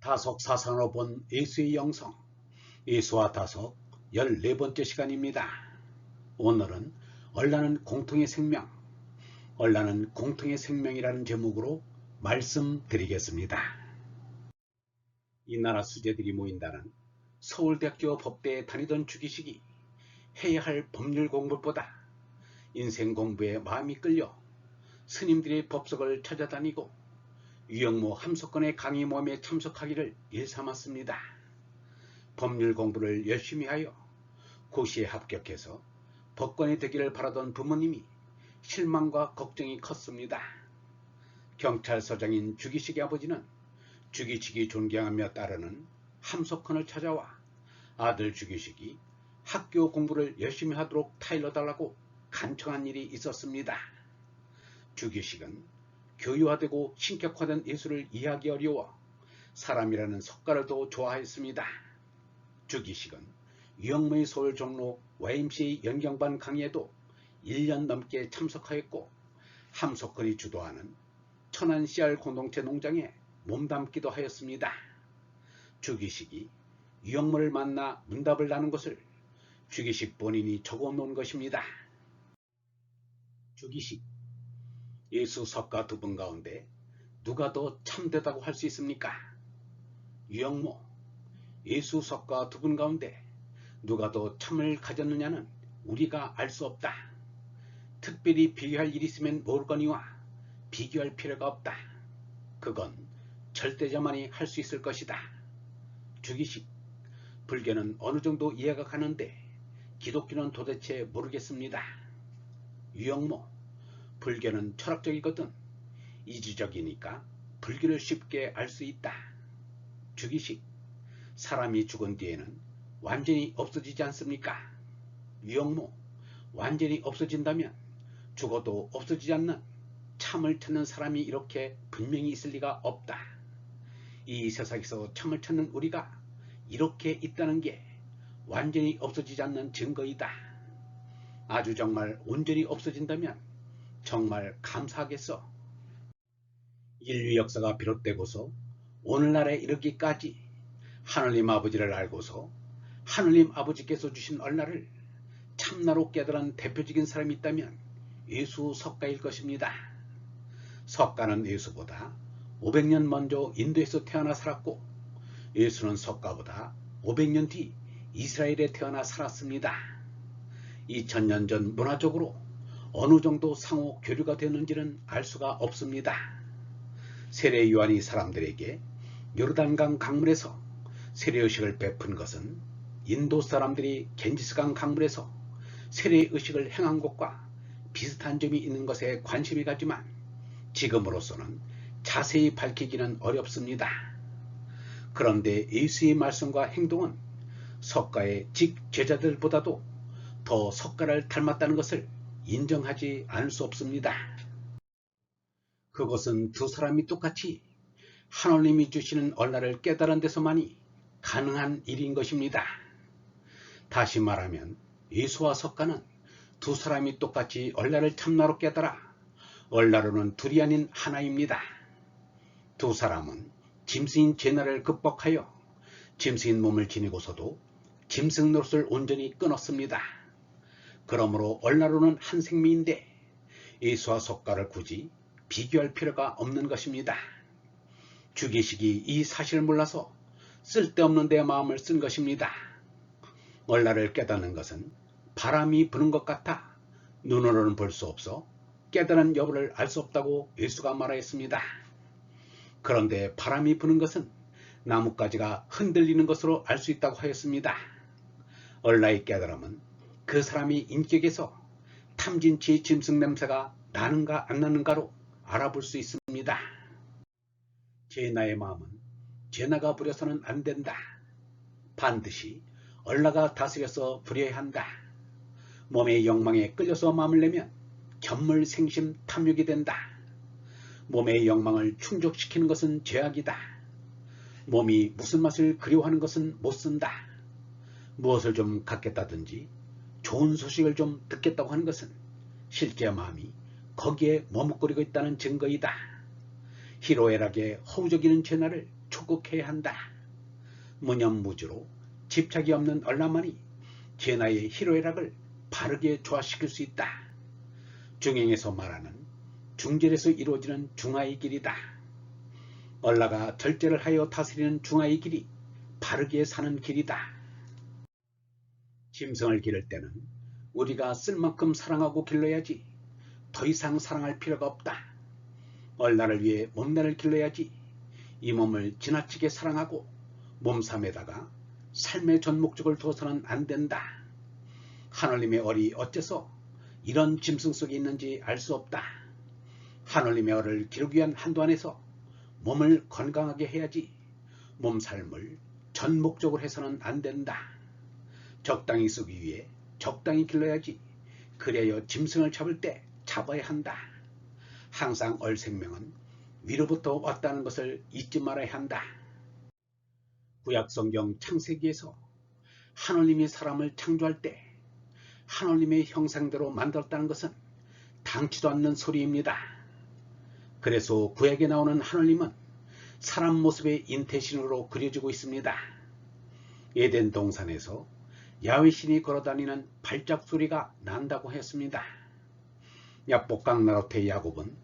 다속 사상으로 본 예수의 영성, 예수와 다속 14번째 시간입니다. 오늘은 얼라는 공통의 생명, 얼라는 공통의 생명이라는 제목으로 말씀드리겠습니다. 이 나라 수재들이 모인다는 서울대학교 법대에 다니던 주기식이 해야 할 법률 공부보다 인생 공부에 마음이 끌려 스님들의 법석을 찾아다니고 유영모 함석권의 강의 모임에 참석하기를 일삼았습니다. 법률 공부를 열심히 하여 고시에 합격해서 법관이 되기를 바라던 부모님이 실망과 걱정이 컸습니다. 경찰서장인 주기식의 아버지는 주기식이 존경하며 따르는 함석헌을 찾아와 아들 주기식이 학교 공부를 열심히 하도록 타일러달라고 간청한 일이 있었습니다. 주기식은 교유화되고 신격화된 예술을 이해하기 어려워 사람이라는 석가를 더 좋아했습니다. 주기식은 유영모의 서울 종로 YMCA 연경반 강의에도 1년 넘게 참석하였고 함석헌이 주도하는 천안 CR 공동체 농장에 몸담기도 하였습니다. 주기식이 유영모를 만나 문답을 나눈 것을 주기식 본인이 적어놓은 것입니다. 주기식, 예수 석가 두 분 가운데 누가 더 참되다고 할 수 있습니까? 유영모, 예수 석가 두 분 가운데 누가 더 참을 가졌느냐는 우리가 알 수 없다. 특별히 비교할 일이 있으면 모르거니와 비교할 필요가 없다. 그건 절대자만이 할 수 있을 것이다. 주기식, 불교는 어느 정도 이해가 가는데 기독교는 도대체 모르겠습니다. 유영모, 불교는 철학적이거든 이지적이니까 불교를 쉽게 알 수 있다. 주기식, 사람이 죽은 뒤에는 완전히 없어지지 않습니까? 유영모, 완전히 없어진다면 죽어도 없어지지 않는 참을 찾는 사람이 이렇게 분명히 있을 리가 없다. 이 세상에서 참을 찾는 우리가 이렇게 있다는 게 완전히 없어지지 않는 증거이다. 아주 정말 온전히 없어진다면 정말 감사하겠어. 인류 역사가 비롯되고서 오늘날에 이르기까지 하느님 아버지를 알고서 하느님 아버지께서 주신 얼라를 참나로 깨달은 대표적인 사람이 있다면 예수 석가일 것입니다. 석가는 예수보다 500년 먼저 인도에서 태어나 살았고 예수는 석가보다 500년 뒤 이스라엘에 태어나 살았습니다. 2000년 전 문화적으로 어느 정도 상호 교류가 되었는지는 알 수가 없습니다. 세례 요한이 사람들에게 요르단강 강물에서 세례의식을 베푼 것은 인도 사람들이 겐지스강 강물에서 세례의식을 행한 것과 비슷한 점이 있는 것에 관심이 가지만 지금으로서는 자세히 밝히기는 어렵습니다. 그런데 예수의 말씀과 행동은 석가의 직제자들보다도 더 석가를 닮았다는 것을 인정하지 않을 수 없습니다. 그것은 두 사람이 똑같이 하느님이 주시는 얼라를 깨달은 데서만이 가능한 일인 것입니다. 다시 말하면 예수와 석가는 두 사람이 똑같이 얼라를 참나로 깨달아 얼라로는 둘이 아닌 하나입니다. 두 사람은 짐승인 죄나를 극복하여 짐승인 몸을 지니고서도 짐승 노릇을 온전히 끊었습니다. 그러므로 얼라로는 한 생명인데 예수와 석가를 굳이 비교할 필요가 없는 것입니다. 주기식이 이 사실을 몰라서 쓸데없는 데 마음을 쓴 것입니다. 얼라를 깨닫는 것은 바람이 부는 것 같아 눈으로는 볼 수 없어 깨달은 여부를 알 수 없다고 예수가 말하였습니다. 그런데 바람이 부는 것은 나뭇가지가 흔들리는 것으로 알 수 있다고 하였습니다. 얼라의 깨달음은 그 사람이 인격에서 탐진치 짐승 냄새가 나는가 안 나는가로 알아볼 수 있습니다. 제나의 마음은 제나가 부려서는 안 된다. 반드시 얼라가 다스려서 부려야 한다. 몸의 욕망에 끌려서 마음을 내면 견물생심 탐욕이 된다. 몸의 욕망을 충족시키는 것은 죄악이다. 몸이 무슨 맛을 그리워하는 것은 못 쓴다. 무엇을 좀 갖겠다든지 좋은 소식을 좀 듣겠다고 하는 것은 실제 마음이 거기에 머뭇거리고 있다는 증거이다. 희로애락에 허우적이는 죄나를 촉구 적극해야 한다. 무념무주로 집착이 없는 얼라만이 제나의 희로애락을 바르게 조화시킬 수 있다. 중행에서 말하는 중절에서 이루어지는 중화의 길이다. 얼라가 절제를 하여 다스리는 중화의 길이 바르게 사는 길이다. 짐승을 기를 때는 우리가 쓸 만큼 사랑하고 길러야지 더 이상 사랑할 필요가 없다. 얼라를 위해 몸매를 길러야지 이 몸을 지나치게 사랑하고 몸삼에다가 삶의 전 목적을 둬서는 안 된다. 하늘님의 얼이 어째서 이런 짐승 속에 있는지 알 수 없다. 하늘님의 얼을 기르기 위한 한도 안에서 몸을 건강하게 해야지 몸살을 전 목적으로 해서는 안 된다. 적당히 쓰기 위해 적당히 길러야지 그래야 짐승을 잡을 때 잡아야 한다. 항상 얼 생명은 위로부터 왔다는 것을 잊지 말아야 한다. 구약성경 창세기에서 하나님이 사람을 창조할 때 하나님의 형상대로 만들었다는 것은 당치도 않는 소리입니다. 그래서 구약에 나오는 하나님은 사람 모습의 인태신으로 그려지고 있습니다. 에덴 동산에서 야훼 신이 걸어다니는 발작 소리가 난다고 했습니다. 야복강 나루터의 야곱은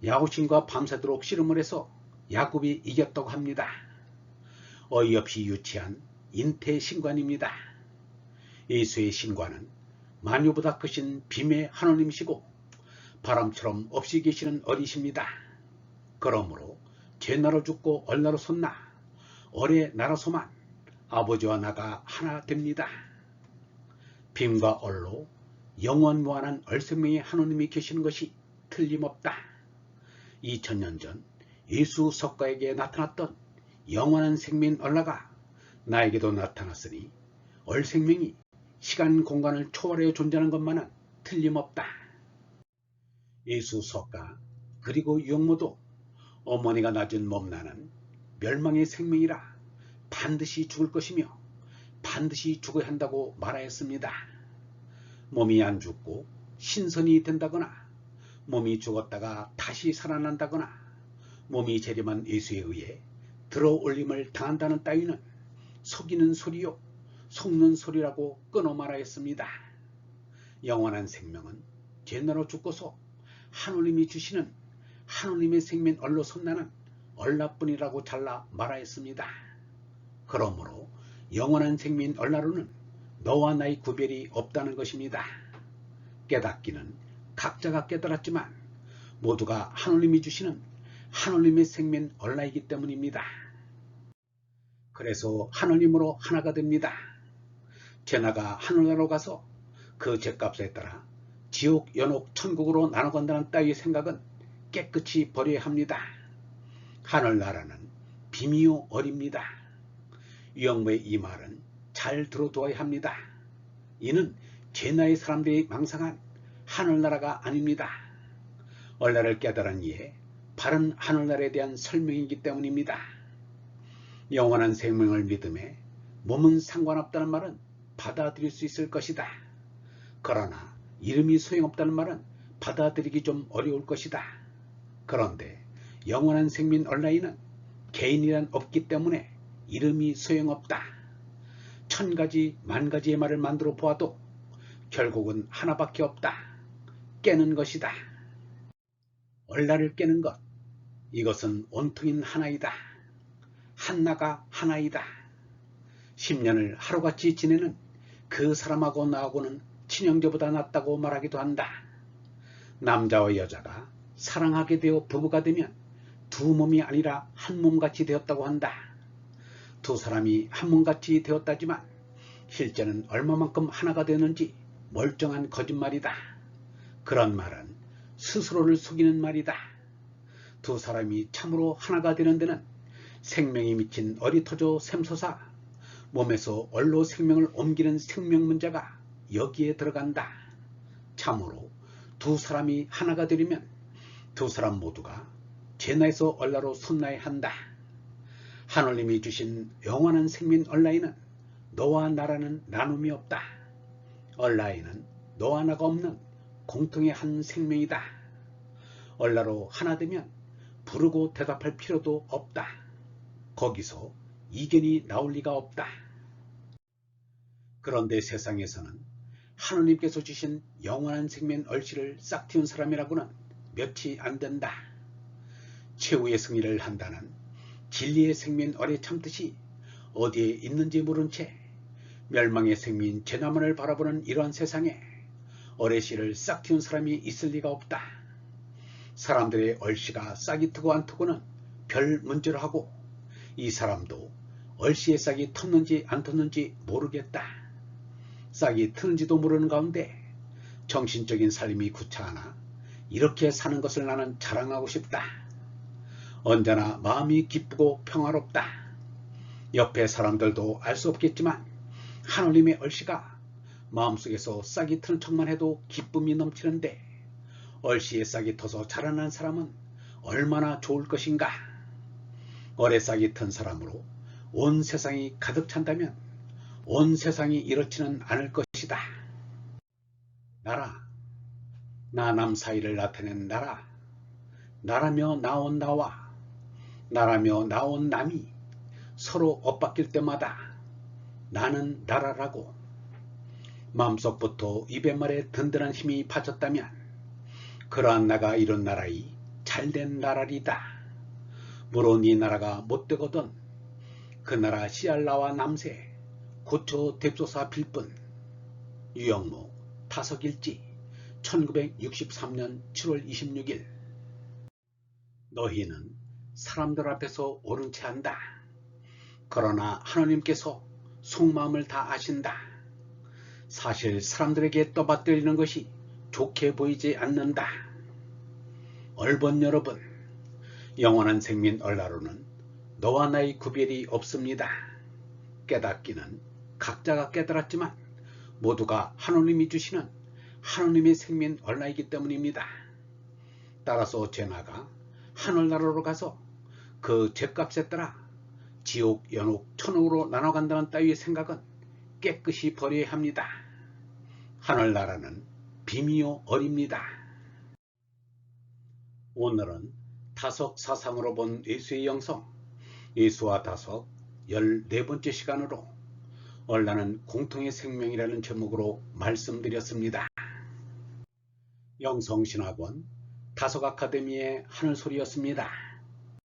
야곱신과 밤새도록 씨름을 해서 야곱이 이겼다고 합니다. 어이없이 유치한 인태신관입니다. 예수의 신관은 만유보다 크신 빔의 하나님이시고 바람처럼 없이 계시는 어리십니다. 그러므로 죄나로 죽고 얼나로 솟나 얼의 나라소만 아버지와 나가 하나 됩니다. 빔과 얼로 영원무한한 얼생명의 하나님이 계시는 것이 틀림없다. 2000년 전 예수 석가에게 나타났던 영원한 생명인 얼라가 나에게도 나타났으니 얼생명이 시간 공간을 초월해 존재하는 것만은 틀림없다. 예수 석가 그리고 유영모도 어머니가 낳은 몸나는 멸망의 생명이라 반드시 죽을 것이며 반드시 죽어야 한다고 말하였습니다. 몸이 안 죽고 신선이 된다거나 몸이 죽었다가 다시 살아난다거나 몸이 재림한 예수에 의해 들어올림을 당한다는 따위는 속이는 소리요 속는 소리라고 끊어 말하였습니다. 영원한 생명은 죄나로 죽고서 하느님이 주시는 하느님의 생명 얼로 솟나는 얼라뿐이라고 잘라 말하였습니다. 그러므로 영원한 생명 얼라로는 너와 나의 구별이 없다는 것입니다. 깨닫기는 각자가 깨달았지만 모두가 하느님이 주시는 하느님의 생명 얼라이기 때문입니다. 그래서 하느님으로 하나가 됩니다. 제나가 하늘나라로 가서 그 죄값에 따라 지옥, 연옥, 천국으로 나눠간다는 따위의 생각은 깨끗이 버려야 합니다. 하늘나라는 빔이요 얼입니다. 유영모의 이 말은 잘 들어두어야 합니다. 이는 제나의 사람들이 망상한 하늘나라가 아닙니다. 얼라를 깨달은 이에 바른 하늘나라에 대한 설명이기 때문입니다. 영원한 생명을 믿음에 몸은 상관없다는 말은 받아들일 수 있을 것이다. 그러나 이름이 소용없다는 말은 받아들이기 좀 어려울 것이다. 그런데 영원한 생명 얼라이는 개인이란 없기 때문에 이름이 소용없다. 천가지 만가지의 말을 만들어 보아도 결국은 하나밖에 없다. 깨는 것이다. 얼라를 깨는 것, 이것은 온통인 하나이다. 한나가 하나이다. 10년을 하루같이 지내는 그 사람하고 나하고는 친형제보다 낫다고 말하기도 한다. 남자와 여자가 사랑하게 되어 부부가 되면 두 몸이 아니라 한 몸같이 되었다고 한다. 두 사람이 한 몸같이 되었다지만 실제는 얼마만큼 하나가 되는지 멀쩡한 거짓말이다. 그런 말은 스스로를 속이는 말이다. 두 사람이 참으로 하나가 되는 데는 생명이 미친 얼이 터져 샘솟아 몸에서 얼로 생명을 옮기는 생명 문제가 여기에 들어간다. 참으로 두 사람이 하나가 되려면 두 사람 모두가 제나에서 얼라로 솟나야 한다. 하느님이 주신 영원한 생명 얼라에는 너와 나라는 나눔이 없다. 얼라에는 너와 나가 없는 공통의 한 생명이다. 얼라로 하나 되면 부르고 대답할 필요도 없다. 거기서 이견이 나올 리가 없다. 그런데 세상에서는 하느님께서 주신 영원한 생명 얼씨를 싹 틔운 사람이라고는 몇이 안 된다. 최후의 승리를 한다는 진리의 생명 얼에 참듯이 어디에 있는지 모른 채 멸망의 생민 제나만을 바라보는 이러한 세상에 얼씨를 싹 틔운 사람이 있을 리가 없다. 사람들의 얼씨가 싹이 트고 안 트고는 별 문제로 하고 이 사람도 얼씨의 싹이 텄는지 안 텄는지 모르겠다. 싹이 트는지도 모르는 가운데 정신적인 삶이 구차하나 이렇게 사는 것을 나는 자랑하고 싶다. 언제나 마음이 기쁘고 평화롭다. 옆에 사람들도 알 수 없겠지만 하느님의 얼씨가 마음속에서 싹이 트는 척만 해도 기쁨이 넘치는데 얼씨의 싹이 터서 자라난 사람은 얼마나 좋을 것인가. 얼에 싹이 튼 사람으로 온 세상이 가득 찬다면 온 세상이 이렇지는 않을 것이다. 나라, 나 남 사이를 나타낸 나라, 나라며 나온 나와 나라며 나온 남이 서로 엇바뀔 때마다 나는 나라라고 마음속부터 입의 말에 든든한 힘이 빠졌다면 그러한 나가 이룬 나라이 잘된 나라리다. 물론 이 나라가 못되거든 그 나라 시알라와 남새 고초 뎁소사 빌뿐. 유영모 타석일지 1963년 7월 26일. 너희는 사람들 앞에서 옳은 채 한다. 그러나 하느님께서 속마음을 다 아신다. 사실 사람들에게 떠받들리는 것이 좋게 보이지 않는다. 얼본 여러분, 영원한 생민 얼라로는 너와 나의 구별이 없습니다. 깨닫기는 각자가 깨달았지만 모두가 하느님이 주시는 하느님의 생민 얼라이기 때문입니다. 따라서 죄나가 하늘나라로 가서 그 죄값에 따라 지옥, 연옥, 천옥으로 나눠간다는 따위의 생각은 깨끗이 버려야 합니다. 하늘나라는 빔이요 얼입니다. 오늘은 다석 사상으로 본 예수의 영성, 예수와 다석 14번째 시간으로 얼라는 공통의 생명이라는 제목으로 말씀드렸습니다. 영성신학원 다석 아카데미의 하늘소리였습니다.